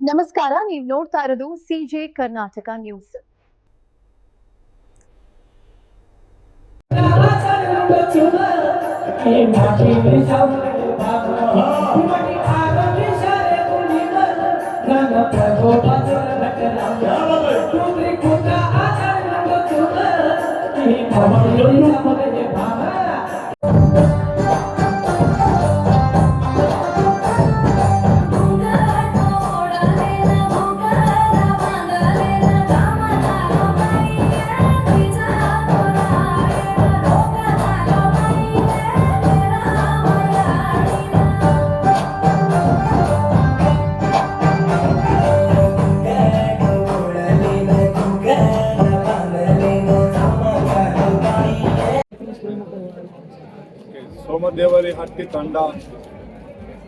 ನಮಸ್ಕಾರ, ನೀವು ನೋಡ್ತಾ ಇರೋದು ಸಿಜೆ ಕರ್ನಾಟಕ ನ್ಯೂಸ್. सोमदेवरी हट्टी तांडा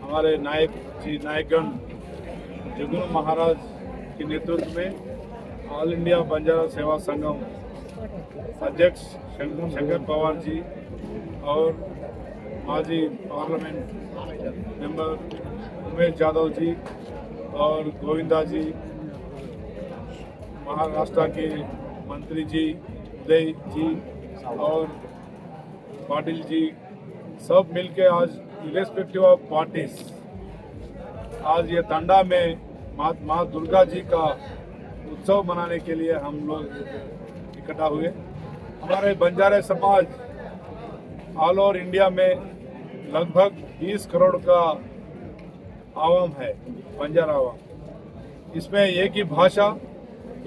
हमारे नायकगण जगन महाराज के नेतृत्व में ऑल इंडिया बंजारा सेवा संगम अध्यक्ष शंकर पवार जी और माजी पार्लियामेंट मेंबर उमेश यादव जी और गोविंदा जी, महाराष्ट्र के मंत्री जी उदय जी और पाटिल जी, सब मिलके आज इरेस्पेक्टिव ऑफ पार्टीज आज ये तांडा में माँ दुर्गा जी का उत्सव मनाने के लिए हम लोग इकट्ठा हुए। हमारे बंजारे समाज ऑल ओवर इंडिया में लगभग 20 करोड़ का आवाम है, बंजारा आवाम। इसमें एक ही भाषा,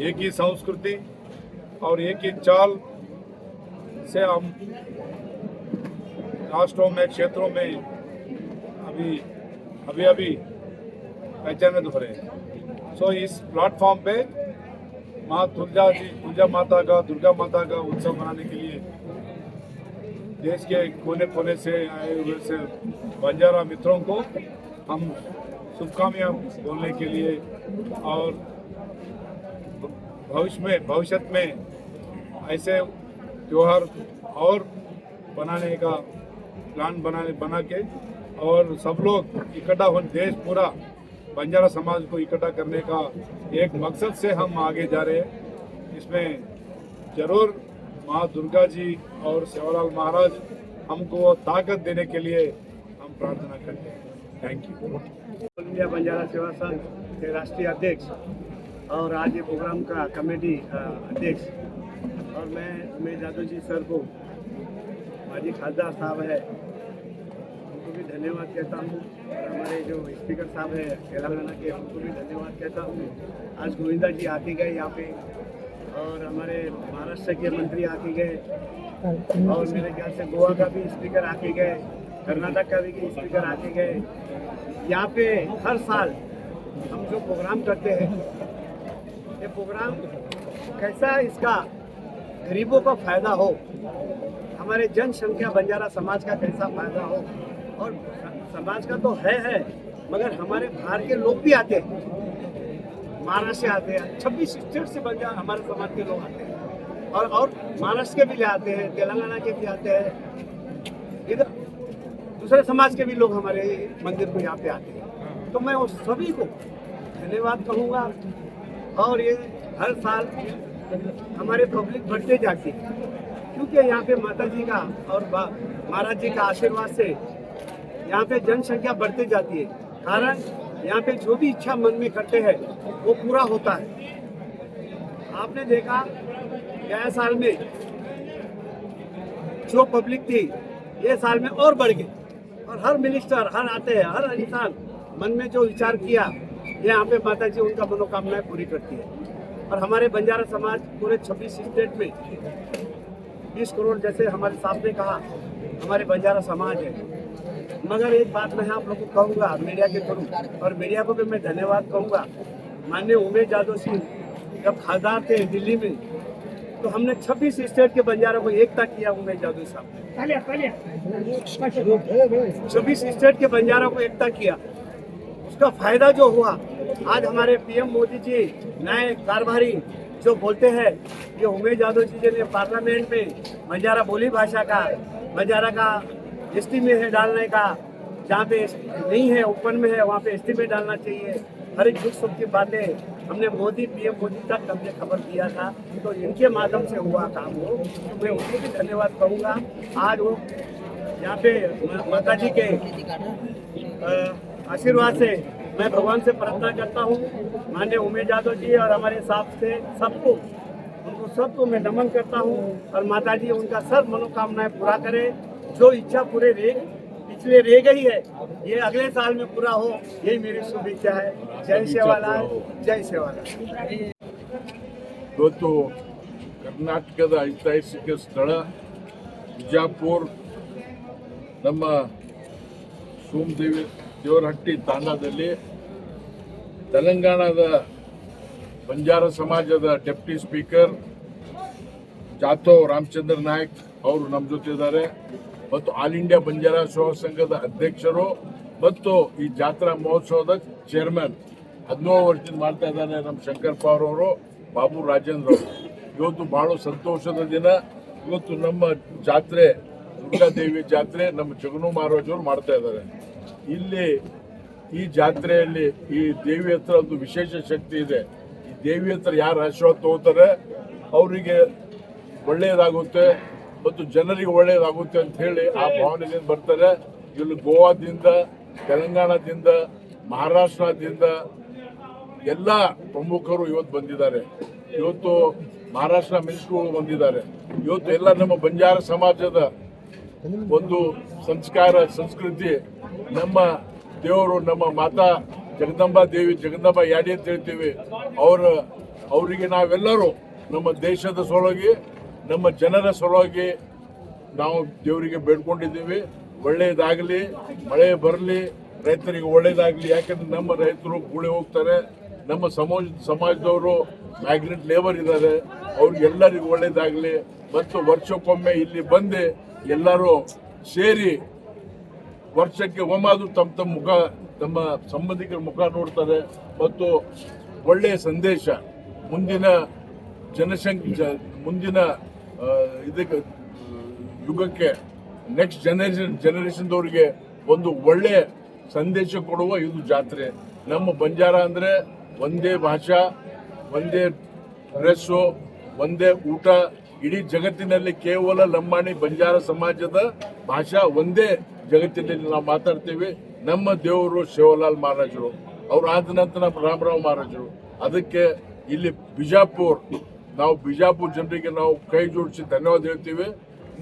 एक ही संस्कृति और एक ही चाल से हम राष्ट्रों में, क्षेत्रों में अभी पहचानित हो रहे हैं। सो इस प्लेटफॉर्म पे माँ दुर्गा माता का उत्सव मनाने के लिए देश के कोने कोने से आए हुए से बंजारा मित्रों को हम शुभकामनाएं बोलने के लिए और भविष्य में ऐसे त्योहार और बनाने का प्लान बना के और सब लोग इकट्ठा हो, देश पूरा बंजारा समाज को इकट्ठा करने का एक मकसद से हम आगे जा रहे हैं। इसमें जरूर माँ दुर्गा जी और सेवालाल महाराज हमको ताकत देने के लिए हम प्रार्थना करते हैं। Thank you. All India Banjara सेवा संघ के राष्ट्रीय अध्यक्ष और आज ये प्रोग्राम का कमेटी अध्यक्ष और मैं उमेश यादव जी सर को, माजी खासदार साहब है उनको भी धन्यवाद कहता हूँ और हमारे जो स्पीकर साहब है तेलंगाना के उनको भी धन्यवाद कहता हूँ। आज गोविंदा जी आके गए यहाँ पे और हमारे महाराष्ट्र के मंत्री आके गए और मेरे ख्याल से गोवा का भी स्पीकर आके गए, कर्नाटक का भी स्पीकर आके गए। यहाँ पे हर साल हम जो प्रोग्राम करते हैं, ये प्रोग्राम कैसा इसका गरीबों का फायदा हो, हमारे जनसंख्या बंजारा समाज का कैसा फायदा हो। और समाज का तो है मगर हमारे बाहर के लोग भी आते हैं, महाराष्ट्र से आते हैं, 26 स्टेट से बंजारा हमारे समाज के लोग आते हैं और महाराष्ट्र के भी ले आते हैं, तेलंगाना के भी आते हैं, इधर दूसरे समाज के भी लोग हमारे मंदिर को यहाँ पे आते हैं। तो मैं उस सभी को धन्यवाद कहूँगा और ये हर साल हमारे पब्लिक बढ़ते जाती है क्योंकि यहाँ पे माता जी का और महाराज जी का आशीर्वाद से यहाँ पे जनसंख्या बढ़ते जाती है। कारण यहाँ पे जो भी इच्छा मन में करते हैं वो पूरा होता है। आपने देखा गया साल में जो पब्लिक थी ये साल में और बढ़ गई और हर मिनिस्टर हर आते हैं, हर इंसान मन में जो विचार किया ये यहाँ पे माता जी उनका मनोकामनाएं पूरी करती है। और हमारे बंजारा समाज पूरे 26 स्टेट में 20 करोड़ जैसे हमारे साहब ने कहा हमारे बंजारा समाज है। मगर एक बात मैं आप लोगों को कहूँगा मीडिया के थ्रू, और मीडिया को भी मैं धन्यवाद कहूँगा। माननीय उमेश यादव सिंह जब खासदार थे दिल्ली में तो हमने 26 स्टेट के बंजारों को एकता किया। उमेश यादव साहब 26 स्टेट के बंजारों को एकता किया, उसका फायदा जो हुआ आज हमारे पीएम मोदी जी नए कारभारी जो बोलते हैं कि उमेश यादव जी ने पार्लियामेंट में बंजारा बोली भाषा का, बंजारा का एसटी में है डालने का, जहाँ पे नहीं है ओपन में है वहाँ पे एसटी में डालना चाहिए। हर एक दुख सुख की बातें हमने मोदी पीएम मोदी तक हमने खबर दिया था, तो इनके माध्यम से हुआ काम वो, तो मैं उनको भी धन्यवाद कहूँगा। आज वो यहाँ पे माता जी के आशीर्वाद से मैं भगवान से प्रार्थना करता हूँ, माननीय उमेश यादव जी और हमारे साथ से सबको, उनको सबको मैं नमन करता हूँ, और माता जी उनका सब मनोकामनाएं पूरा करे, जो इच्छा पूरे पिछले रह गई है ये अगले साल में पूरा हो, यही मेरी शुभेच्छा है। जय सेवालाल, जय सेवालाल। ಇವತ್ತು ಕರ್ನಾಟಕದ ಐತಿಹಾಸಿಕ ಸ್ಥಳ ಬಿಜಾಪುರ ನಮ್ಮ ದೇವರಹಟ್ಟಿ ತಾಂಡಾದಲ್ಲಿ ತೆಲಂಗಾಣದ ಬಂಜಾರ ಸಮಾಜದ ಡೆಪ್ಟಿ ಸ್ಪೀಕರ್ ಜಾಧವ್ ರಾಮಚಂದ್ರ ನಾಯಕ್ ಅವರು ನಮ್ಮ ಜೊತೆ ಇದ್ದಾರೆ ಮತ್ತು ಆಲ್ ಇಂಡಿಯಾ ಬಂಜಾರ ಸೇವಾ ಸಂಘದ ಅಧ್ಯಕ್ಷರು ಮತ್ತು ಈ ಜಾತ್ರಾ ಮಹೋತ್ಸವದ ಚೇರ್ಮನ್ 17 ವರ್ಷದಿಂದ ಮಾಡ್ತಾ ಇದ್ದಾರೆ ನಮ್ಮ ಶಂಕರ್ ಪವಾರ್ ಅವರು, ಬಾಬು ರಾಜೇಂದ್ರ ಅವರು. ಇವತ್ತು ಬಹಳ ಸಂತೋಷದ ದಿನ. ಇವತ್ತು ನಮ್ಮ ಜಾತ್ರೆ ದುರ್ಗಾದೇವಿ ಜಾತ್ರೆ ನಮ್ಮ ಜಗನು ಮಹಾರಾಜ್ ಅವರು ಮಾಡ್ತಾ ಇದ್ದಾರೆ. ಇಲ್ಲಿ ಈ ಜಾತ್ರೆಯಲ್ಲಿ ಈ ದೇವಿ ಹತ್ರ ಒಂದು ವಿಶೇಷ ಶಕ್ತಿ ಇದೆ. ಈ ದೇವಿ ಹತ್ರ ಯಾರು ಆಶೀರ್ವಾದ ತಗೋತಾರೆ ಅವರಿಗೆ ಒಳ್ಳೆಯದಾಗುತ್ತೆ ಮತ್ತು ಜನರಿಗೆ ಒಳ್ಳೆಯದಾಗುತ್ತೆ ಅಂತ ಹೇಳಿ ಆ ಭಾವನೆಯಿಂದ ಬರ್ತಾರೆ. ಇಲ್ಲಿ ಗೋವಾದಿಂದ, ತೆಲಂಗಾಣದಿಂದ, ಮಹಾರಾಷ್ಟ್ರದಿಂದ ಎಲ್ಲ ಪ್ರಮುಖರು ಇವತ್ತು ಬಂದಿದ್ದಾರೆ. ಇವತ್ತು ಮಹಾರಾಷ್ಟ್ರ ಮಿನಿಸ್ಟ್ರುಗಳು ಬಂದಿದ್ದಾರೆ. ಇವತ್ತು ಎಲ್ಲ ನಮ್ಮ ಬಂಜಾರ ಸಮಾಜದ ಒಂದು ಸಂಸ್ಕಾರ ಸಂಸ್ಕೃತಿ, ನಮ್ಮ ದೇವರು, ನಮ್ಮ ಮಾತಾ ಜಗದಂಬಾ ದೇವಿ, ಜಗದಂಬಾ ಯಾಡಿ ಅಂತ ಹೇಳ್ತೀವಿ, ಅವರಿಗೆ ನಾವೆಲ್ಲರೂ ನಮ್ಮ ದೇಶದ ಸಲುವಾಗಿ, ನಮ್ಮ ಜನರ ಸಲುವಾಗಿ ನಾವು ದೇವರಿಗೆ ಬೇಡ್ಕೊಂಡಿದ್ದೀವಿ. ಒಳ್ಳೆಯದಾಗಲಿ, ಮಳೆ ಬರಲಿ, ರೈತರಿಗೆ ಒಳ್ಳೆಯದಾಗಲಿ. ಯಾಕಂದ್ರೆ ನಮ್ಮ ರೈತರು ಕೂಳಿ ಹೋಗ್ತಾರೆ, ನಮ್ಮ ಸಮಾಜದವರು ಮ್ಯಾಗ್ನೆಟ್ ಲೇಬರ್ ಇದ್ದಾರೆ, ಅವ್ರಿಗೆಲ್ಲರಿಗೂ ಒಳ್ಳೆಯದಾಗಲಿ. ಮತ್ತು ವರ್ಷಕ್ಕೊಮ್ಮೆ ಇಲ್ಲಿ ಬಂದು ಎಲ್ಲರೂ ಸೇರಿ ವರ್ಷಕ್ಕೆ ಒಮ್ಮಾದರೂ ತಮ್ಮ ಮುಖ, ತಮ್ಮ ಸಂಬಂಧಿಕರ ಮುಖ ನೋಡ್ತಾರೆ ಮತ್ತು ಒಳ್ಳೆಯ ಸಂದೇಶ ಮುಂದಿನ ಮುಂದಿನ ಇದಕ್ಕೆ ಯುಗಕ್ಕೆ, ನೆಕ್ಸ್ಟ್ ಜನರೇಷನ್ದವ್ರಿಗೆ ಒಂದು ಒಳ್ಳೆಯ ಸಂದೇಶ ಕೊಡುವ ಇದು ಜಾತ್ರೆ. ನಮ್ಮ ಬಂಜಾರ ಅಂದರೆ ಒಂದೇ ಭಾಷಾ, ಒಂದೇ ಡ್ರೆಸ್ಸು, ಒಂದೇ ಊಟ. ಇಡೀ ಜಗತ್ತಿನಲ್ಲಿ ಕೇವಲ ಲಂಬಾಣಿ ಬಂಜಾರ ಸಮಾಜದ ಭಾಷಾ ಒಂದೇ ಜಗತ್ತಿನಲ್ಲಿ ನಾವು ಮಾತಾಡ್ತೀವಿ. ನಮ್ಮ ದೇವರು ಶಿವಲಾಲ್ ಮಹಾರಾಜರು, ಅವ್ರು ಆದ ನಂತರ ನಮ್ಮ ರಾಮರಾವ್ ಮಹಾರಾಜರು. ಅದಕ್ಕೆ ಇಲ್ಲಿ ನಾವು ಬಿಜಾಪುರ ಜನರಿಗೆ ನಾವು ಕೈ ಜೋಡಿಸಿ ಧನ್ಯವಾದ ಹೇಳ್ತೀವಿ.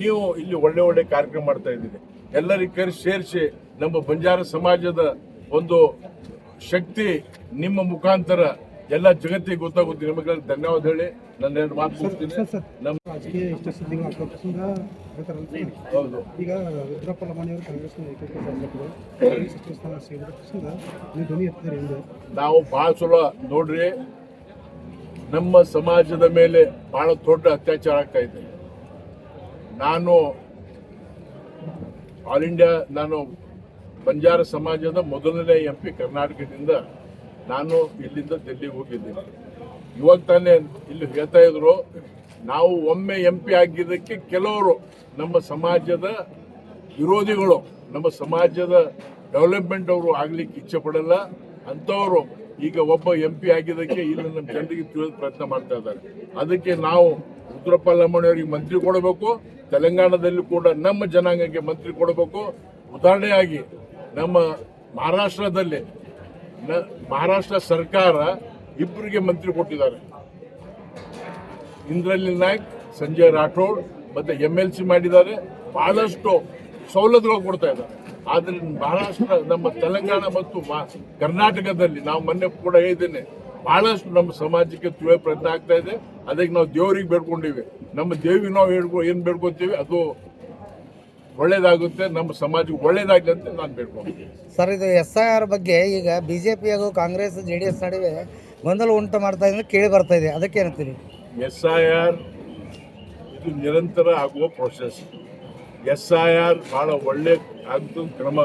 ನೀವು ಇಲ್ಲಿ ಒಳ್ಳೆ ಕಾರ್ಯಕ್ರಮ ಮಾಡ್ತಾ ಇದ್ದೀರಿ. ಎಲ್ಲರಿಗೆ ಸೇರಿಸಿ ನಮ್ಮ ಬಂಜಾರ ಸಮಾಜದ ಒಂದು ಶಕ್ತಿ ನಿಮ್ಮ ಮುಖಾಂತರ ಎಲ್ಲ ಜಗತ್ತಿಗೆ ಗೊತ್ತಾಗುತ್ತೆ. ನಿಮಗೆ ಧನ್ಯವಾದ ಹೇಳಿ ನನ್ನ 2 ಮಾತು ಮುಗಿಸ್ತೀನಿ. ಹೌದು, ಈಗ ರುದ್ರಪ್ಪ ಲಮಾಣಿಯವರು ಕಾಂಗ್ರೆಸ್ನ ನಾವು ಭಾಳ ಚಲೋ ನೋಡ್ರಿ, ನಮ್ಮ ಸಮಾಜದ ಮೇಲೆ ಬಹಳ ದೊಡ್ಡ ಅತ್ಯಾಚಾರ ಆಗ್ತಾ ಇದೆ. ನಾನು ಆಲ್ ಇಂಡಿಯಾ, ನಾನು ಬಂಜಾರ ಸಮಾಜದ ಮೊದಲನೇ MP ಕರ್ನಾಟಕದಿಂದ ನಾನು ಇಲ್ಲಿಂದ ಡೆಲ್ಲಿಗೆ ಹೋಗಿದ್ದೀನಿ. ಇವಾಗ ತಾನೇ ಇಲ್ಲಿ ಹೇಳ್ತಾ ಇದ್ರು, ನಾವು ಒಮ್ಮೆ MP ಆಗಿದ್ದಕ್ಕೆ ಕೆಲವರು ನಮ್ಮ ಸಮಾಜದ ವಿರೋಧಿಗಳು, ನಮ್ಮ ಸಮಾಜದ ಡೆವಲಪ್ಮೆಂಟ್ ಅವರು ಆಗ್ಲಿಕ್ಕೆ ಇಚ್ಛೆ ಪಡಲ್ಲ ಅಂಥವರು ಈಗ ಒಬ್ಬ MP ಆಗಿದ್ದಕ್ಕೆ ಇಲ್ಲಿ ನಮ್ಮ ಜನರಿಗೆ ತಿಳಿಯೋದು ಪ್ರಯತ್ನ ಮಾಡ್ತಾ ಇದ್ದಾರೆ. ಅದಕ್ಕೆ ನಾವು ರುದ್ರಪ್ಪ ಲಮಾಣಿಯವರಿಗೆ ಮಂತ್ರಿ ಕೊಡಬೇಕು, ತೆಲಂಗಾಣದಲ್ಲಿ ಕೂಡ ನಮ್ಮ ಜನಾಂಗಕ್ಕೆ ಮಂತ್ರಿ ಕೊಡಬೇಕು. ಉದಾಹರಣೆಯಾಗಿ ನಮ್ಮ ಮಹಾರಾಷ್ಟ್ರದಲ್ಲಿ ಮಹಾರಾಷ್ಟ್ರ ಸರ್ಕಾರ ಇಬ್ಬರಿಗೆ ಮಂತ್ರಿ ಕೊಟ್ಟಿದ್ದಾರೆ. ಇಂದ್ರಲಿನ್ ನಾಯ್ಕ್, ಸಂಜಯ್ ರಾಠೋಡ್ ಮತ್ತೆ MLC ಮಾಡಿದ್ದಾರೆ. ಬಹಳಷ್ಟು ಸವಲತ್ತುಗಳು ಕೊಡ್ತಾ ಇದ್ದಾರೆ. ಆದರೆ ಮಹಾರಾಷ್ಟ್ರ, ನಮ್ಮ ತೆಲಂಗಾಣ ಮತ್ತು ಕರ್ನಾಟಕದಲ್ಲಿ ನಾವು ಮೊನ್ನೆ ಕೂಡ ಹೇಳಿದ್ದೇನೆ, ಬಹಳಷ್ಟು ನಮ್ಮ ಸಮಾಜಕ್ಕೆ ತಿಳಿಯೋ ಪ್ರಯತ್ನ ಆಗ್ತಾ ಇದೆ. ಅದಕ್ಕೆ ನಾವು ದೇವರಿಗೆ ಬೇಡ್ಕೊಂಡಿವಿ. ನಮ್ಮ ದೇವಿಗೆ ನಾವು ಏನು ಬೇಡ್ಕೊತೀವಿ ಅದು ಒಳ್ಳೇದಾಗುತ್ತೆ, ನಮ್ಮ ಸಮಾಜಕ್ಕೆ ಒಳ್ಳೇದಾಗಲಿ ಅಂತ ನಾನು ಬೇಡ್ಕೊಂಡಿದ್ದೀನಿ. ಸರ್, ಇದು SIR ಬಗ್ಗೆ ಈಗ BJP ಹಾಗೂ ಕಾಂಗ್ರೆಸ್ JDS ನಡುವೆ ಗೊಂದಲ ಉಂಟು ಮಾಡ್ತಾ ಇದೆ ಕೇಳಿ ಬರ್ತಾ ಇದೆ, ಅದಕ್ಕೆ ಏನಂತೀರಿ? SIR ಇದು ನಿರಂತರ ಆಗುವ ಪ್ರೋಸೆಸ್. SIR ಭಾಳ ಒಳ್ಳೆ ಆಗ್ತದ ಕ್ರಮ.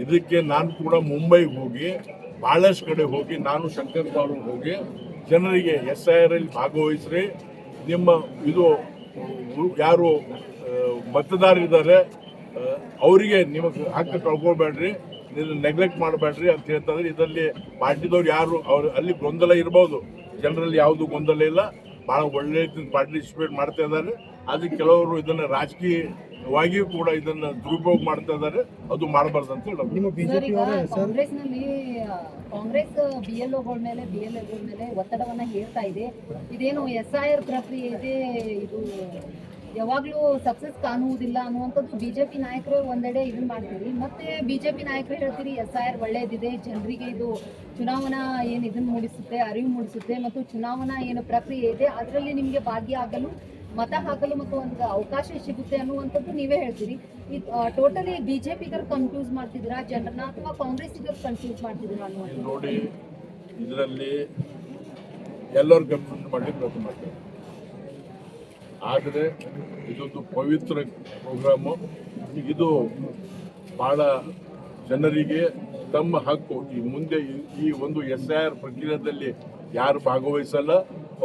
ಇದಕ್ಕೆ ನಾನು ಕೂಡ ಮುಂಬೈಗೆ ಹೋಗಿ ಭಾಳಷ್ಟು ಕಡೆ ಹೋಗಿ, ನಾನು ಶಂಕರ್ ಪವಾರ್ ಹೋಗಿ ಜನರಿಗೆ SIR ಅಲ್ಲಿ ಭಾಗವಹಿಸ್ರಿ, ನಿಮ್ಮ ಇದು ಯಾರು ಮತದಾರರಿದ್ದಾರೆ ಅವರಿಗೆ ನಿಮಗೆ ಹಕ್ಕು ಕಳ್ಕೊಬೇಡ್ರಿ, ನೆಗ್ಲೆಕ್ಟ್ ಮಾಡಬೇಡ್ರಿ ಅಂತ ಹೇಳ್ತಾರೆ. ಇದರಲ್ಲಿ ಪಾರ್ಟಿದವ್ರು ಯಾರು ಅವ್ರು ಅಲ್ಲಿ ಗೊಂದಲ ಇರ್ಬೋದು, ಜನರಲ್ಲಿ ಯಾವುದು ಗೊಂದಲ ಇಲ್ಲ, ಭಾಳ ಒಳ್ಳೆ ಪಾರ್ಟಿಸಿಪೇಟ್ ಮಾಡ್ತಾ ಇದ್ದಾರೆ. ಅದಕ್ಕೆ ಕೆಲವರು ಇದನ್ನು ರಾಜಕೀಯವಾಗಿಯೂ ಕೂಡ ಇದನ್ನು ದುರುಪಯೋಗ ಮಾಡ್ತಾ ಇದ್ದಾರೆ. ಅದು ಮಾಡಬಾರ್ದು ಅಂತ ಹೇಳೋದು. ನಿಮ್ಮ ಸರ್, ಬಿಜೆಪಿ ಈಗ ಅವರೇ ಸರ್ ಕಾಂಗ್ರೆಸ್ನಲ್ಲಿ ಕಾಂಗ್ರೆಸ್ BLOಗಳ ಮೇಲೆ BLAಗಳ ಮೇಲೆ ಒತ್ತಡವನ್ನ ಹೇರ್ತಾ ಇದೆ. ಇದೇನು SIR ಪ್ರಕ್ರಿಯೆ ಇದೆ, ಇದು ಯಾವಾಗ್ಲೂ ಸಕ್ಸಸ್ ಕಾಣುವುದಿಲ್ಲ ಅನ್ನುವಂಥದ್ದು ಬಿಜೆಪಿ ನಾಯಕರು ಒಂದೆಡೆ ಇದನ್ನ ಮಾಡ್ತೀರಿ. ಮತ್ತೆ ಬಿಜೆಪಿ ನಾಯಕರು ಹೇಳ್ತೀರಿ SIR ಒಳ್ಳೇದಿದೆ, ಜನರಿಗೆ ಇದು ಚುನಾವಣಾ ಏನು ಇದನ್ನ ಮೂಡಿಸುತ್ತೆ, ಅರಿವು ಮೂಡಿಸುತ್ತೆ, ಮತ್ತು ಚುನಾವಣಾ ಏನು ಪ್ರಕ್ರಿಯೆ ಇದೆ ಅದರಲ್ಲಿ ನಿಮಗೆ ಭಾಗಿಯಾಗಲು, ಮತ ಹಾಕಲು ಮತ್ತು ಒಂದು ಅವಕಾಶ ಸಿಗುತ್ತೆ ಅನ್ನುವಂಥದ್ದು ನೀವೇ ಹೇಳ್ತೀರಿ. ಟೋಟಲಿ ಬಿಜೆಪಿಗರು ಕನ್ಫ್ಯೂಸ್ ಮಾಡ್ತಿದ್ದೀರಾ ಜನರನ್ನ, ಅಥವಾ ಕಾಂಗ್ರೆಸ್ಸಿಗರು ಕನ್ಫ್ಯೂಸ್ ಮಾಡ್ತಿದ್ದೀರಾ ಅನ್ನುವಂಥದ್ದು? ನೋಡಿ, ಇದರಲ್ಲಿ ಎಲ್ಲರೂ ಕನ್ಫ್ಯೂಸ್ ಮಾಡಲಿಕ್ಕೆ ಪ್ರಯತ್ನ ಮಾಡ್ತಾರೆ. ಆದರೆ ಇದೊಂದು ಪವಿತ್ರ ಪ್ರೋಗ್ರಾಮು. ಇದು ಭಾಳ ಜನರಿಗೆ ತಮ್ಮ ಹಕ್ಕು. ಈ ಮುಂದೆ ಈ ಒಂದು SIR ಪ್ರಕ್ರಿಯೆಯಲ್ಲಿ ಯಾರು ಭಾಗವಹಿಸಲ್ಲ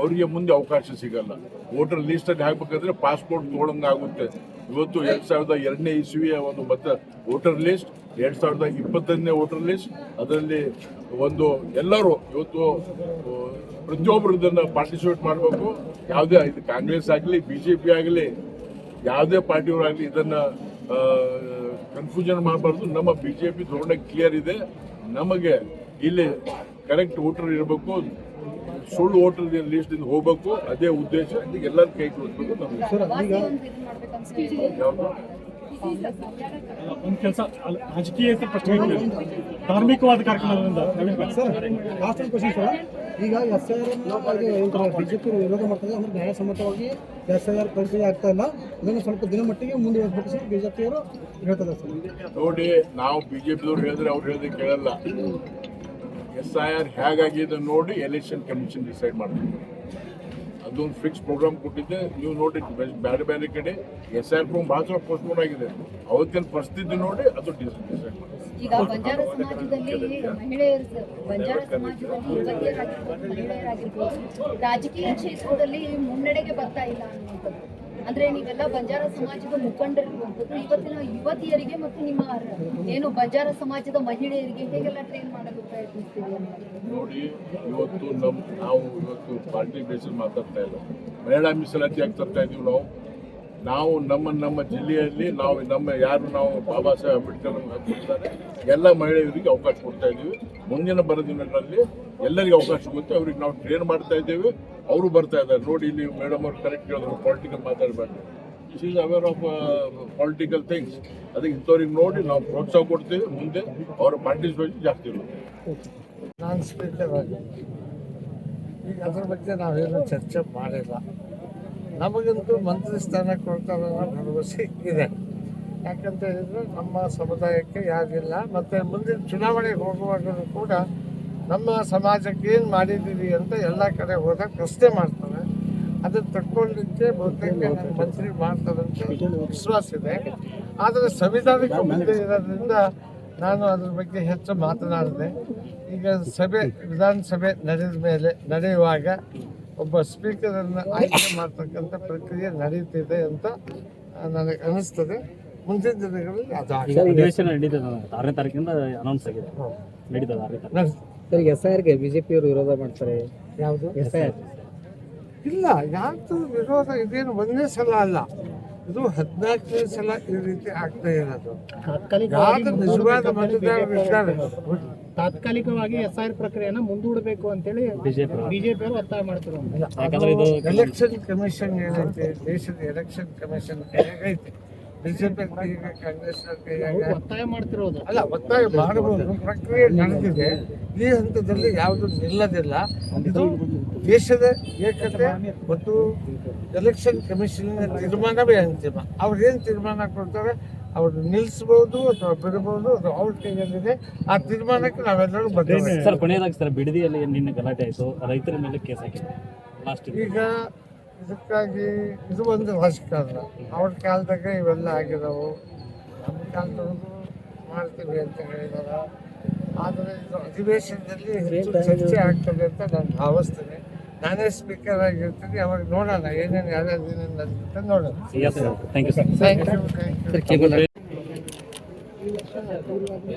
ಅವರಿಗೆ ಮುಂದೆ ಅವಕಾಶ ಸಿಗಲ್ಲ. ವೋಟರ್ ಲಿಸ್ಟಲ್ಲಿ ಹಾಕಬೇಕಾದ್ರೆ ಪಾಸ್ಪೋರ್ಟ್ ತೊಗೊಳಂಗಾಗುತ್ತೆ. ಇವತ್ತು 2002ನೇ ಇಸ್ವಿಯ ಒಂದು ಮತ್ತೆ ವೋಟರ್ ಲಿಸ್ಟ್, 2025ನೇ ವೋಟರ್ ಲಿಸ್ಟ್, ಅದರಲ್ಲಿ ಒಂದು ಎಲ್ಲರೂ ಇವತ್ತು ಪ್ರತಿಯೊಬ್ಬರು ಇದನ್ನು ಪಾರ್ಟಿಸಿಪೇಟ್ ಮಾಡಬೇಕು. ಯಾವುದೇ ಇದು ಕಾಂಗ್ರೆಸ್ ಆಗಲಿ, BJP ಆಗಲಿ, ಯಾವುದೇ ಪಾರ್ಟಿಯವರಾಗಲಿ ಇದನ್ನು ಕನ್ಫ್ಯೂಷನ್ ಮಾಡಬಾರ್ದು. ನಮ್ಮ BJP ಧೋರಣೆ ಕ್ಲಿಯರ್ ಇದೆ. ನಮಗೆ ಇಲ್ಲಿ ಕರೆಕ್ಟ್ ವೋಟರ್ ಇರಬೇಕು, ಸುಳ್ಳು ವೋಟರ್ ಲಿಸ್ಟಿಂದ ಹೋಗಬೇಕು, ಅದೇ ಉದ್ದೇಶ. ಇದಕ್ಕೆ ಎಲ್ಲರ ಕೈ ಕೊಡಬೇಕು. ನಮಗೆ ಪ್ರವಾಸಿ ಒಂದು ಇದನ್ನ ಮಾಡ್ಬೇಕಂತ ಹೇಳಿ ಯಾವುದು ಒಂದು ಕೆಲಸ ರಾಜಕೀಯ ಪ್ರಶ್ನೆ ಧಾರ್ಮಿಕವಾದ ಕಾರ್ಯಕ್ರಮದಿಂದ ಸರ್ ಲಾಸ್ಟ್ ಒಂದು ಕ್ವಶನ್ ಸರ್. ಈಗ SIR ಬಿಜೆಪಿ ವಿರೋಧ ಮಾಡ್ತಾರೆ, ಅಂದ್ರೆ ನ್ಯಾಯಸಮ್ಮತವಾಗಿ SIR ಪ್ರಕ್ರಿಯೆ ಆಗ್ತಾ ಇಲ್ಲ, ಇದನ್ನು ಸ್ವಲ್ಪ ದಿನಮಟ್ಟಿಗೆ ಮುಂದುವರಿಸಬೇಕು ಸರ್ ಬಿಜೆಪಿಯವರು ಹೇಳ್ತಾರೆ ಸರ್. ನೋಡಿ, ನಾವು BJPದವ್ರು ಹೇಳಿದ್ರೆ ಅವ್ರು ಹೇಳಿದ್ರೆ ಕೇಳಲ್ಲ. SIR ಹೇಗಾಗಿದೆ ನೋಡಿ ಎಲೆಕ್ಷನ್ ಕಮಿಷನ್ ಡಿಸೈಡ್ ಮಾಡ್ತೀವಿ. ಅದೊಂದು ಫಿಕ್ಸ್ ಪ್ರೋಗ್ರಾಮ್ ಕೊಟ್ಟಿದ್ದೆ. ನೀವು ನೋಡಿ, ಬೇರೆ ಬೇರೆ ಕಡೆ SIR ಪ್ರೋಗ್ರಾಮ್ ಭಾಳ ಸಲ ಪೋಸ್ಟ್ಪೋನ್ ಆಗಿದೆ. ಅವತ್ತಿನ ಪರಿಸ್ಥಿತಿ ನೋಡಿ ಅದು ಡಿಸೈಡ್ ಮಾಡಿ. ಈಗ ಬಂಜಾರ ಸಮಾಜದಲ್ಲಿ ಬಂಜಾರ ಸಮಾಜದಲ್ಲಿ ಯುವತಿಯರಾಗಿರ್ಬೋದು, ಮಹಿಳೆಯರಾಗಿರ್ಬೋದು, ರಾಜಕೀಯ ಕ್ಷೇತ್ರದಲ್ಲಿ ಮುನ್ನಡೆಗೆ ಬರ್ತಾ ಇಲ್ಲ ಅನ್ನುವಂಥದ್ದು. ಅಂದ್ರೆ ನೀವೆಲ್ಲ ಬಂಜಾರ ಸಮಾಜದ ಮುಖಂಡರಿರುವಂಥದ್ದು, ಇವತ್ತಿನ ಯುವತಿಯರಿಗೆ ಮತ್ತು ನಿಮ್ಮ ಏನು ಬಂಜಾರ ಸಮಾಜದ ಮಹಿಳೆಯರಿಗೆ ಹೇಗೆಲ್ಲ ಟ್ರೈನ್ ಮಾಡಲು ಪ್ರಯತ್ನಿಸ್ತೀವಿ ಅನ್ನೋದು? ನೋಡಿ, ಇವತ್ತು ನಾವು ಇವತ್ತು ಪಾರ್ಟಿ ಬೇಸಿಸ್ ಮಾತಾಡ್ತಾ ಇಲ್ಲ, ಮಹಿಳಾ ಮೀಸಲಾತಿ ಯಾಕೆ ತರ್ತಾ ಇದೀವಿ ನಾವು ನಮ್ಮ ಜಿಲ್ಲೆಯಲ್ಲಿ ನಾವು ಯಾರು ಬಾಬಾ ಸಾಹೇಬ್ ಅಂಬೇಡ್ಕರ್ ಕೊಡ್ತಾರೆ ಎಲ್ಲ ಮಹಿಳೆಯರಿಗೆ ಅವಕಾಶ ಕೊಡ್ತಾ ಇದ್ದೀವಿ. ಮುಂದಿನ ದಿನಗಳಲ್ಲಿ ಎಲ್ಲರಿಗೆ ಅವಕಾಶ ಸಿಗುತ್ತೆ. ಅವ್ರಿಗೆ ನಾವು ಟ್ರೈನ್ ಮಾಡ್ತಾ ಇದ್ದೇವೆ, ಅವರು ಬರ್ತಾ ಇದ್ದಾರೆ. ನೋಡಿ, ಇಲ್ಲಿ ಮೇಡಮ್ ಅವ್ರು ಕರೆಕ್ಟ್ ಹೇಳಿದ್ರು, ಪೊಲಿಟಿಕಲ್ ಮಾತಾಡಬಾರ್ದು. She is aware of political things. ಅದಕ್ಕೆ ಇಂಥವ್ರಿಗೆ ನೋಡಿ ನಾವು ಪ್ರೋತ್ಸಾಹ ಕೊಡ್ತೀವಿ. ಮುಂದೆ ಅವರ ಪಾರ್ಟಿಸಿಪೇಷನ್ ಜಾಸ್ತಿ ಇರುತ್ತೆ. ನಾನು ಸ್ಪೀಕರ್ ಆಗಿ ಈಗ ಅದ್ರ ಬಗ್ಗೆ ನಾವೇನು ಚರ್ಚೆ ಮಾಡಿಲ್ಲ. ನಮಗಂತೂ ಮಂತ್ರಿ ಸ್ಥಾನ ಕೊಡ್ತಾರೆ ಅನ್ನೋ ಭರವಸೆ ಇದೆ. ಯಾಕಂತ ಹೇಳಿದ್ರೆ ನಮ್ಮ ಸಮುದಾಯಕ್ಕೆ ಯಾರಿಲ್ಲ, ಮತ್ತು ಮುಂದಿನ ಚುನಾವಣೆಗೆ ಹೋಗುವಾಗಲೂ ಕೂಡ ನಮ್ಮ ಸಮಾಜಕ್ಕೆ ಏನು ಮಾಡಿದ್ದೀವಿ ಅಂತ ಎಲ್ಲ ಕಡೆ ಹೋದಾಗ ಪ್ರಶ್ನೆ ಮಾಡ್ತಾರೆ. ಅದನ್ನು ತಕ್ಕೊಳ್ಳಿಕ್ಕೆ ಬಹುತೇಕ ನನ್ನ ಮಂತ್ರಿ ಮಾಡ್ತಾರಂತ ವಿಶ್ವಾಸ ಇದೆ. ಆದರೆ ಸಂವಿಧಾನಕ್ಕೆ ಮುಂದೆ ಇರೋದ್ರಿಂದ ನಾನು ಅದ್ರ ಬಗ್ಗೆ ಹೆಚ್ಚು ಮಾತನಾಡಿದೆ. ಈಗ ವಿಧಾನಸಭೆ ನಡೆಯುವಾಗ ಒಬ್ಬ ಸ್ಪೀಕರನ್ನು ಆಯ್ಕೆ ಮಾಡ್ತಕ್ಕಂಥ ಪ್ರಕ್ರಿಯೆ ನಡೀತಿದೆ ಅಂತ ನನಗೆ ಅನಿಸ್ತದೆ. ಮುಂದಿನ ದಿನಗಳಲ್ಲಿ ಅಧಿವೇಶನ ನಡೀತದೆ. 6ನೇ ತಾರೀಕಿಂದ ಅನೌನ್ಸ್ ಆಗಿದೆ, ನಡೀತದೆ 6ನೇ ತಾರೀಕು. ಸರ್, SIRಗೆ ಬಿಜೆಪಿಯವರು ವಿರೋಧ ಮಾಡ್ತಾರೆ. ಯಾವುದು SIR? ಇಲ್ಲ, ಯಾವುದು ವಿರೋಧ? ಇದೇನು ಒಂದೇ ಸಲ ಅಲ್ಲ, ಇದು 14ನೇ ಸಲ ಈ ರೀತಿ ಆಗ್ತಾ ಇರೋದು. ನಿಜವಾದ ಮತದಾರರು ಇದ್ದಾರೆ. ತಾತ್ಕಾಲಿಕವಾಗಿ SIR ಪ್ರಕ್ರಿಯೆಯನ್ನು ಮುಂದೂಡಬೇಕು ಅಂತೇಳಿ ಬಿಜೆಪಿಯವರು ಒತ್ತಾಯ ಮಾಡ್ತಾರೆ. ಎಲೆಕ್ಷನ್ ಕಮಿಷನ್ ಏನೈತೆ, ದೇಶದ ಎಲೆಕ್ಷನ್ ಕಮಿಷನ್ ಹೇಗೈತೆ, ಬಿಜೆಪಿ ಈಗ ಕಾಂಗ್ರೆಸ್ ಒತ್ತಾಯ ಮಾಡ್ತಿರೋದು ಅಲ್ಲ, ಒತ್ತಾಯ ಮಾಡಬಹುದು. ಪ್ರಕ್ರಿಯೆ ನಡೆದಿದೆ. ಈ ಹಂತದಲ್ಲಿ ಯಾವುದು ನಿಲ್ಲದಿಲ್ಲ. ಇದು ದೇಶದ ಏಕತೆ ಮತ್ತು ಎಲೆಕ್ಷನ್ ಕಮಿಷನ್ನ ತೀರ್ಮಾನವೇ ಅಂತಿಮ. ಅವ್ರೇನು ತೀರ್ಮಾನ ಕೊಡ್ತಾರೆ ಅವ್ರು ನಿಲ್ಲಿಸಬಹುದು ಅಥವಾ ಬಿಡಬಹುದು, ಅದು ಅವ್ರ ಕೈಯಲ್ಲಿದೆ. ಆ ತೀರ್ಮಾನಕ್ಕೆ ನಾವೆಲ್ಲರೂ ಬದ್ಧತೆ. ಸರ್, ಕೊನೆಯದಾಗಿ ಸರ್, ಬಿಡದಿಯಲ್ಲಿ ನಿನ್ನೆ ಗಲಾಟೆ ಆಯಿತು, ರೈತರ ಮೇಲೆ ಕೇಸ್ ಹಾಕಿದೆ ಲಾಸ್ಟ್. ಈಗ ಇದಕ್ಕಾಗಿ ಇದು ಒಂದು ರಾಜಕಾರಣ. ಅವ್ರ ಕಾಲದಾಗ ಇವೆಲ್ಲ ಆಗಿದಾವು, ನಮ್ಮ ಕಾಲದವ್ರದ್ದು ಮಾಡ್ತೀವಿ ಅಂತ ಹೇಳಿದಾರ. ಆದರೆ ಇದು ಅಧಿವೇಶನದಲ್ಲಿ ಹೆಚ್ಚು ಚರ್ಚೆ ಆಗ್ತದೆ ಅಂತ ನಾನು ಭಾವಿಸ್ತೇನೆ. ನಾನೇ ಸ್ಪೀಕರ್ ಆಗಿರ್ತೀನಿ, ಅವಾಗ ನೋಡೋಣ ಏನೇನು ಯಾರ್ಯಾರು ಏನೇನು ಅಂತ ನೋಡೋಣ. Thank you sir. Thank you. ಅದ್ದೂರಿಯಾಗಿ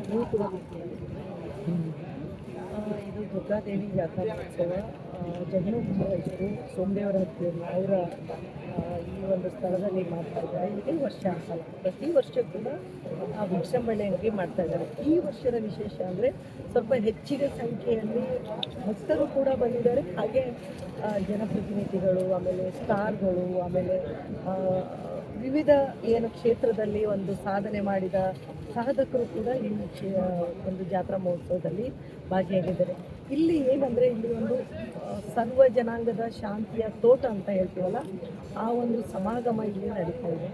ನೀವು ಕೂಡ ಇದು ದುರ್ಗಾದೇವಿ ಜಾತ್ರಾ ಮಹೋತ್ಸವ ಜಗನ್ನೂರು ವೈದ್ಯರು ಸೋಮದೇವರ ಹತ್ತಿಯಲ್ಲಿ ಅವರ ಈ ಒಂದು ಸ್ಥಳದಲ್ಲಿ ಮಾಡ್ತಾ ಇದ್ದಾರೆ. ಇದೇ ವರ್ಷ ಅಲ್ಲ, ಪ್ರತಿ ವರ್ಷ ಕೂಡ ವಿಜೃಂಭಣೆಯಾಗಿ ಮಾಡ್ತಾ ಇದ್ದಾರೆ. ಈ ವರ್ಷದ ವಿಶೇಷ ಅಂದರೆ ಸ್ವಲ್ಪ ಹೆಚ್ಚಿನ ಸಂಖ್ಯೆಯಲ್ಲಿ ಭಕ್ತರು ಕೂಡ ಬಂದಿದ್ದಾರೆ, ಹಾಗೆ ಜನಪ್ರತಿನಿಧಿಗಳು, ಆಮೇಲೆ ಸ್ಟಾರ್ಗಳು, ಆಮೇಲೆ ವಿವಿಧ ಏನು ಕ್ಷೇತ್ರದಲ್ಲಿ ಒಂದು ಸಾಧನೆ ಮಾಡಿದ ಸಾಧಕರು ಕೂಡ ಈ ಒಂದು ಜಾತ್ರಾ ಮಹೋತ್ಸವದಲ್ಲಿ ಭಾಗಿಯಾಗಿದ್ದಾರೆ. ಇಲ್ಲಿ ಏನಂದರೆ ಇಲ್ಲಿ ಒಂದು ಸರ್ವ ಜನಾಂಗದ ಶಾಂತಿಯ ತೋಟ ಅಂತ ಹೇಳ್ತೀವಲ್ಲ, ಆ ಒಂದು ಸಮಾಗಮ ಇಲ್ಲಿ ನಡೀತಾ ಇದೆ.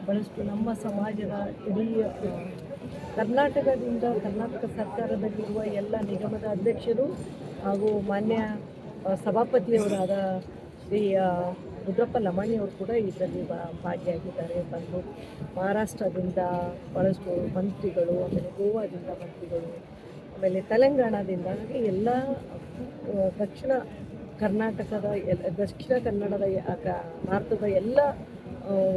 ಬಹಳಷ್ಟು ನಮ್ಮ ಸಮಾಜದ ಇಡೀ ಕರ್ನಾಟಕದಿಂದ ಕರ್ನಾಟಕ ಸರ್ಕಾರದಲ್ಲಿರುವ ಎಲ್ಲ ನಿಗಮದ ಅಧ್ಯಕ್ಷರು ಹಾಗೂ ಮಾನ್ಯ ಸಭಾಪತಿಯವರಾದ ಶ್ರೀ ರುದ್ರಪ್ಪ ಲಮಾಣಿಯವರು ಕೂಡ ಇದರಲ್ಲಿ ಭಾಗಿಯಾಗಿದ್ದಾರೆ. ಬಂದು ಮಹಾರಾಷ್ಟ್ರದಿಂದ ಭಾಳಷ್ಟು ಮಂತ್ರಿಗಳು, ಆಮೇಲೆ ಗೋವಾದಿಂದ ಮಂತ್ರಿಗಳು, ಆಮೇಲೆ ತೆಲಂಗಾಣದಿಂದ, ಹಾಗೆ ಎಲ್ಲ ದಕ್ಷಿಣ ಕರ್ನಾಟಕದ ದಕ್ಷಿಣ ಕನ್ನಡದ ಭಾರತದ ಎಲ್ಲ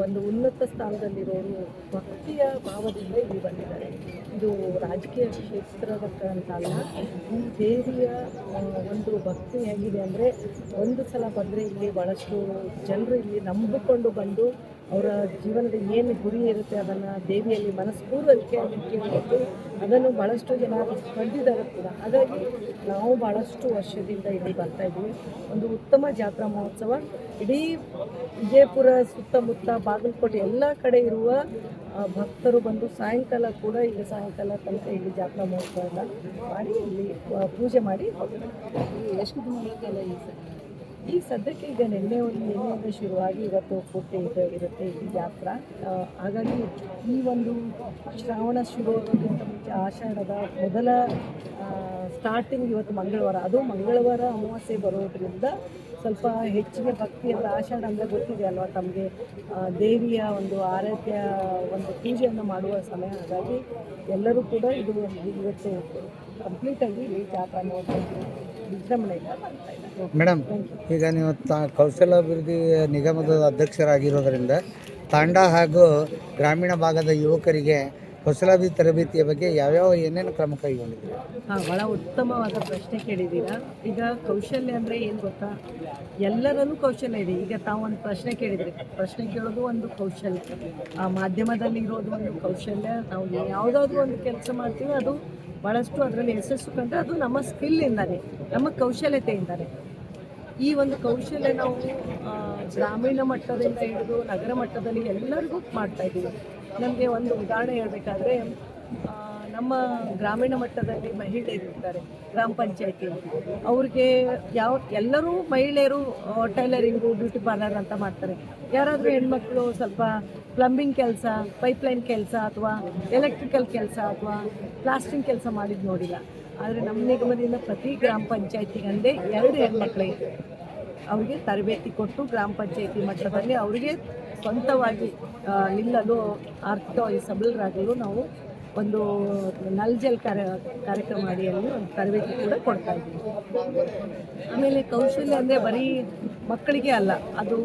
ಒಂದು ಉನ್ನತ ಸ್ಥಾನದಲ್ಲಿರೋರು ಭಕ್ತಿಯ ಭಾವದಿಂದ ಇಲ್ಲಿ ಬಂದಿದ್ದಾರೆ. ಇದು ರಾಜಕೀಯ ಕ್ಷೇತ್ರದಕ್ಕಂತಲ್ಲ, ಈ ದೇವಿಯ ಒಂದು ಭಕ್ತಿಯಾಗಿದೆ. ಅಂದರೆ ಒಂದು ಸಲ ಬಂದರೆ ಇಲ್ಲಿ ಭಾಳಷ್ಟು ಜನರು ಇಲ್ಲಿ ನಂಬಿಕೊಂಡು ಬಂದು ಅವರ ಜೀವನದ ಏನು ಗುರಿ ಇರುತ್ತೆ ಅದನ್ನು ದೇವಿಯಲ್ಲಿ ಮನಸ್ಪೂರ್ವಕವಾಗಿ ಕೇಳಿಕೊಂಡು ಅದನ್ನು ಭಾಳಷ್ಟು ಜನ ಕಂಡಿದ್ದಾರೆ ಕೂಡ. ಹಾಗಾಗಿ ನಾವು ಭಾಳಷ್ಟು ವರ್ಷದಿಂದ ಇಲ್ಲಿ ಬರ್ತಾ ಇದ್ದೀವಿ. ಒಂದು ಉತ್ತಮ ಜಾತ್ರಾ ಮಹೋತ್ಸವ ಇಡೀ ವಿಜಯಪುರ ಸುತ್ತಮುತ್ತ ಬಾಗಲಕೋಟೆ ಎಲ್ಲ ಕಡೆ ಇರುವ ಭಕ್ತರು ಬಂದು ಸಾಯಂಕಾಲ ಕೂಡ ಇಲ್ಲಿ ಸಾಯಂಕಾಲ ತನಕ ಇಲ್ಲಿ ಜಾತ್ರಾ ಮಹೋತ್ಸವ ಮಾಡಿ ಇಲ್ಲಿ ಪೂಜೆ ಮಾಡಿ ಎಷ್ಟು ದಿನಗಳ ಕಾಲ ಈ ಸದ್ಯಕ್ಕೆ ಈಗ ನಿನ್ನೆಯಿಂದ ಶುರುವಾಗಿ ಇವತ್ತು ಪೂರ್ತಿ ಇರುತ್ತೆ ಈ ಜಾತ್ರಾ. ಹಾಗಾಗಿ ಈ ಒಂದು ಶ್ರಾವಣ ಶುರುವಾಗೋಕ್ಕಿಂತ ಮುಂಚೆ ಆಷಾಢದ ಮೊದಲ ಸ್ಟಾರ್ಟಿಂಗ್ ಇವತ್ತು ಮಂಗಳವಾರ, ಅದು ಮಂಗಳವಾರ ಅಮಾವಾಸ್ಯೆ ಬರೋದ್ರಿಂದ ಸ್ವಲ್ಪ ಹೆಚ್ಚಿಗೆ ಭಕ್ತಿ ಅಂದರೆ ಆಷಾಢ ಅಂದರೆ ಗೊತ್ತಿದೆ ಅಲ್ವಾ ತಮಗೆ, ದೇವಿಯ ಒಂದು ಆರಾಧ್ಯ ಒಂದು ಪೂಜೆಯನ್ನು ಮಾಡುವ ಸಮಯ. ಹಾಗಾಗಿ ಎಲ್ಲರೂ ಕೂಡ ಇದು ಇವತ್ತು ಕಂಪ್ಲೀಟಾಗಿ ಈ ಜಾತ್ರಾ ಮಹೋತ್ಸವ ವಿಜೃಂಭಣೆಯಿಂದ ಮಾಡ್ತಾ ಇದ್ದಾರೆ. ಮೇಡಮ್, ಈಗ ನೀವು ಕೌಶಲ್ಯಾಭಿವೃದ್ಧಿ ನಿಗಮದ ಅಧ್ಯಕ್ಷರಾಗಿರೋದರಿಂದ ತಾಂಡ ಹಾಗೂ ಗ್ರಾಮೀಣ ಭಾಗದ ಯುವಕರಿಗೆ ಕೌಶಲ್ಯಾಭಿವೃದ್ಧಿ ತರಬೇತಿಯ ಬಗ್ಗೆ ಏನೇನು ಕ್ರಮ ಕೈಗೊಂಡಿದ್ದೀರಿ? ಭಾಳ ಉತ್ತಮವಾದ ಪ್ರಶ್ನೆ ಕೇಳಿದ್ದೀರಾ. ಈಗ ಕೌಶಲ್ಯ ಅಂದರೆ ಏನು ಗೊತ್ತಾ, ಎಲ್ಲರಲ್ಲೂ ಕೌಶಲ್ಯ ಇದೆ. ಈಗ ತಾವು ಒಂದು ಪ್ರಶ್ನೆ ಕೇಳಿದ್ರಿ, ಪ್ರಶ್ನೆ ಕೇಳೋದು ಒಂದು ಕೌಶಲ್ಯ, ಆ ಮಾಧ್ಯಮದಲ್ಲಿ ಇರೋದು ಒಂದು ಕೌಶಲ್ಯ. ನಾವು ಯಾವುದಾದ್ರೂ ಒಂದು ಕೆಲಸ ಮಾಡ್ತೀವಿ ಅದು ಭಾಳಷ್ಟು ಅದರಲ್ಲಿ ಯಶಸ್ಸು ಕಂಡ್ರೆ ಅದು ನಮ್ಮ ಸ್ಕಿಲ್ಲಿಂದಾನೆ, ನಮ್ಮ ಕೌಶಲ್ಯತೆಯಿಂದಾನೆ. ಈ ಒಂದು ಕೌಶಲ್ಯ ನಾವು ಗ್ರಾಮೀಣ ಮಟ್ಟದಿಂದ ಹಿಡಿದು ನಗರ ಮಟ್ಟದಲ್ಲಿ ಎಲ್ಲರಿಗೂ ಮಾಡ್ತಾಯಿದ್ದೀವಿ. ನಮಗೆ ಒಂದು ಉದಾಹರಣೆ ಹೇಳಬೇಕಾದ್ರೆ, ನಮ್ಮ ಗ್ರಾಮೀಣ ಮಟ್ಟದಲ್ಲಿ ಮಹಿಳೆಯರು ಇರ್ತಾರೆ ಗ್ರಾಮ ಪಂಚಾಯತಿಯಲ್ಲಿ, ಅವ್ರಿಗೆ ಎಲ್ಲರೂ ಮಹಿಳೆಯರು ಟೈಲರಿಂಗು, ಬ್ಯೂಟಿ ಪಾರ್ಲರ್ ಅಂತ ಮಾಡ್ತಾರೆ. ಯಾರಾದರೂ ಹೆಣ್ಮಕ್ಳು ಸ್ವಲ್ಪ ಪ್ಲಂಬಿಂಗ್ ಕೆಲಸ, ಪೈಪ್ಲೈನ್ ಕೆಲಸ ಅಥವಾ ಎಲೆಕ್ಟ್ರಿಕಲ್ ಕೆಲಸ ಅಥವಾ ಪ್ಲಾಸ್ಟಿಂಗ್ ಕೆಲಸ ಮಾಡಿದ್ದು ನೋಡಿಲ್ಲ. ಆದರೆ ನಮ್ಮ ನಿಗಮದಿಂದ ಪ್ರತಿ ಗ್ರಾಮ ಪಂಚಾಯತಿಗಂದೇ 2 ಹೆಣ್ಮಕ್ಳಿಗೆ ಅವರಿಗೆ ತರಬೇತಿ ಕೊಟ್ಟು ಗ್ರಾಮ ಪಂಚಾಯತಿ ಮಟ್ಟದಲ್ಲಿ ಅವರಿಗೆ ಸ್ವಂತವಾಗಿ ನಿಲ್ಲಲು, ಆರ್ಥಿಕವಾಗಿ ಸಬಲರಾಗಲು ನಾವು ಒಂದು ನಲ್ ಜಲ್ ಕಾರ್ಯಕ್ರಮ ಅಡಿಯಲ್ಲಿ ಒಂದು ತರಬೇತಿ ಕೂಡ ಕೊಡ್ತಾ ಇದ್ದೀವಿ. ಆಮೇಲೆ ಕೌಶಲ್ಯ ಅಂದರೆ ಬರೀ ಮಕ್ಕಳಿಗೆ ಅಲ್ಲ, ಅದು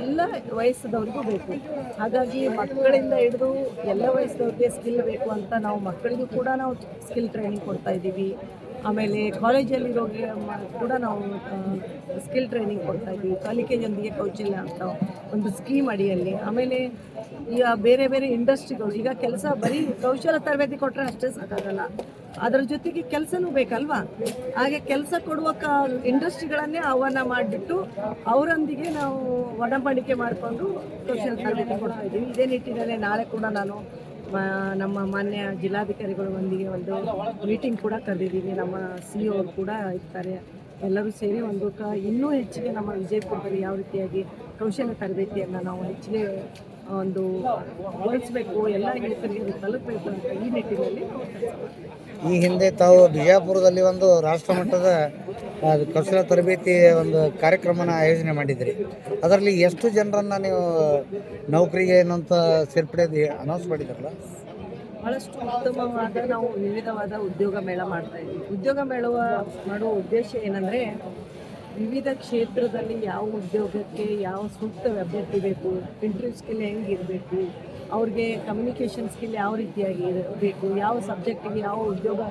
ಎಲ್ಲ ವಯಸ್ಸದವ್ರಿಗೂ ಬೇಕು. ಹಾಗಾಗಿ ಮಕ್ಕಳಿಂದ ಹಿಡಿದು ಎಲ್ಲ ವಯಸ್ಸದವ್ರಿಗೆ ಸ್ಕಿಲ್ ಬೇಕು ಅಂತ ನಾವು ಮಕ್ಕಳಿಗೂ ಕೂಡ ನಾವು ಸ್ಕಿಲ್ ಟ್ರೈನಿಂಗ್ ಕೊಡ್ತಾ ಇದ್ದೀವಿ. ಆಮೇಲೆ ಕಾಲೇಜಲ್ಲಿರೋರಿಗೆ ಕೂಡ ನಾವು ಸ್ಕಿಲ್ ಟ್ರೈನಿಂಗ್ ಕೊಡ್ತಾ ಇದ್ದೀವಿ, ಕಲಿಕೆ ಜೊತೆಗೆ ಕೌಶಲ್ಯ ಅಂತ ಒಂದು ಸ್ಕೀಮ್ ಅಡಿಯಲ್ಲಿ. ಆಮೇಲೆ ಈಗ ಬೇರೆ ಬೇರೆ ಇಂಡಸ್ಟ್ರಿಗಳು, ಈಗ ಕೆಲಸ ಬರೀ ಕೌಶಲ್ಯ ತರಬೇತಿ ಕೊಟ್ಟರೆ ಅಷ್ಟೇ ಸಾಕಾಗಲ್ಲ, ಅದರ ಜೊತೆಗೆ ಕೆಲಸನೂ ಬೇಕಲ್ವಾ. ಹಾಗೆ ಕೆಲಸ ಕೊಡುವ ಇಂಡಸ್ಟ್ರಿಗಳನ್ನೇ ಆಹ್ವಾನ ಮಾಡಿಬಿಟ್ಟು ಅವರೊಂದಿಗೆ ನಾವು ಒಡಂಬಡಿಕೆ ಮಾಡಿಕೊಂಡು ಕೌಶಲ್ಯ ತರಬೇತಿ ಕೊಡ್ತಾ ಇದ್ದೀವಿ. ಇದೇ ನಿಟ್ಟಿನಲ್ಲಿ ನಾಳೆ ಕೂಡ ನಾನು ನಮ್ಮ ಮಾನ್ಯ ಜಿಲ್ಲಾಧಿಕಾರಿಗಳೊಂದಿಗೆ ಒಂದು ಮೀಟಿಂಗ್ ಕೂಡ ಕರೆದಿದ್ದೀವಿ. ನಮ್ಮ CEO ಅವರು ಕೂಡ ಇರ್ತಾರೆ. ಎಲ್ಲರೂ ಸೇರಿ ಒಂದು ಇನ್ನೂ ಹೆಚ್ಚಿಗೆ ನಮ್ಮ ವಿಜಯಪುರದಲ್ಲಿ ಯಾವ ರೀತಿಯಾಗಿ ಕೌಶಲ್ಯ ತರಬೇತಿಯನ್ನು ನಾವು ಹೆಚ್ಚಿಗೆ ಒಂದು ಬಳಸಬೇಕು, ಎಲ್ಲ ಯುವಕರಿಗೆ ತಲುಪಬೇಕು ಅಂತ ಈ ನಿಟ್ಟಿನಲ್ಲಿ ಈ ಹಿಂದೆ ತಾವು ಬಿಜಾಪುರದಲ್ಲಿ ಒಂದು ರಾಷ್ಟ್ರ ಮಟ್ಟದ ಕೌಶಲ್ಯ ತರಬೇತಿ ಒಂದು ಕಾರ್ಯಕ್ರಮನ ಆಯೋಜನೆ ಮಾಡಿದ್ರಿ. ಅದರಲ್ಲಿ ಎಷ್ಟು ಜನರನ್ನು ನೀವು ನೌಕರಿಗೆ ಏನಂತ ಸೇರ್ಪಡೆ ಅನೌನ್ಸ್ ಮಾಡಿದ್ರಲ್ಲ? ಭಾಳಷ್ಟು ಉತ್ತಮವಾದ ನಾವು ವಿವಿಧವಾದ ಉದ್ಯೋಗ ಮೇಳ ಮಾಡ್ತಾ ಇದ್ದೀವಿ. ಉದ್ಯೋಗ ಮೇಳ ಮಾಡುವ ಉದ್ದೇಶ ಏನಂದರೆ, ವಿವಿಧ ಕ್ಷೇತ್ರದಲ್ಲಿ ಯಾವ ಉದ್ಯೋಗಕ್ಕೆ ಯಾವ ಸೂಕ್ತ ಅಭ್ಯರ್ಥಿ ಬೇಕು, ಇಂಟರ್ವ್ಯೂ ಸ್ಕಿಲ್ ಹೆಂಗಿರಬೇಕು, ಅವ್ರಿಗೆ ಕಮ್ಯುನಿಕೇಷನ್ ಸ್ಕಿಲ್ ಯಾವ ರೀತಿಯಾಗಿ ಇರಬೇಕು, ಯಾವ ಸಬ್ಜೆಕ್ಟಿಗೆ ಯಾವ ಉದ್ಯೋಗ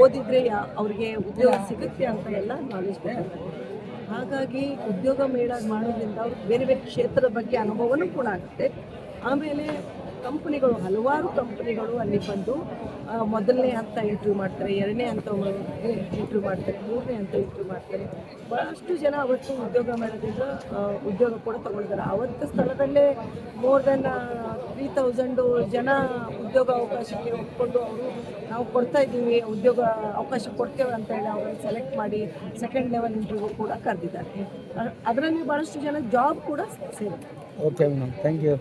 ಓದಿದರೆ ಅವ್ರಿಗೆ ಉದ್ಯೋಗ ಸಿಗುತ್ತೆ ಅಂತ ಎಲ್ಲ ನಾಲೆಜ್ ಬೇಕಾಗ್ತದೆ. ಹಾಗಾಗಿ ಉದ್ಯೋಗ ಮೇಳ ಮಾಡೋದ್ರಿಂದ ಅವ್ರಿಗೆ ಬೇರೆ ಬೇರೆ ಕ್ಷೇತ್ರದ ಬಗ್ಗೆ ಅನುಭವನೂ ಕೂಡ ಆಗುತ್ತೆ. ಆಮೇಲೆ ಕಂಪ್ನಿಗಳು, ಹಲವಾರು ಕಂಪ್ನಿಗಳು ಅಲ್ಲಿ ಬಂದು ಮೊದಲನೇ ಹಂತ ಇಂಟರ್ವ್ಯೂ ಮಾಡ್ತಾರೆ, ಎರಡನೇ ಹಂತ ಇಂಟರ್ವ್ಯೂ ಮಾಡ್ತಾರೆ, ಮೂರನೇ ಹಂತ ಇಂಟರ್ವ್ಯೂ ಮಾಡ್ತಾರೆ. ಭಾಳಷ್ಟು ಜನ ಅವತ್ತು ಉದ್ಯೋಗ ಮೇಳದಿಂದ ಉದ್ಯೋಗ ಕೂಡ ತಗೊಂಡಿದ್ದಾರೆ. ಅವತ್ತು ಸ್ಥಳದಲ್ಲೇ ಮೋರ್ ದೆನ್ 3000 ಜನ ಉದ್ಯೋಗ ಅವಕಾಶಕ್ಕೆ ಒಪ್ಕೊಂಡು ಅವರು ನಾವು ಕೊಡ್ತಾ ಇದ್ದೀವಿ, ಉದ್ಯೋಗ ಅವಕಾಶ ಕೊಡ್ತೇವೆ ಅಂತ ಹೇಳಿ ಅವ್ರನ್ನ ಸೆಲೆಕ್ಟ್ ಮಾಡಿ ಸೆಕೆಂಡ್ ಲೆವೆಲ್ ಇಂಟರ್ವ್ಯೂ ಕೂಡ ಕರೆದಿದ್ದಾರೆ. ಅದರಲ್ಲಿ ಭಾಳಷ್ಟು ಜನ ಜಾಬ್ ಕೂಡ ಸೇರಿದೆ. Okay madam, thank you.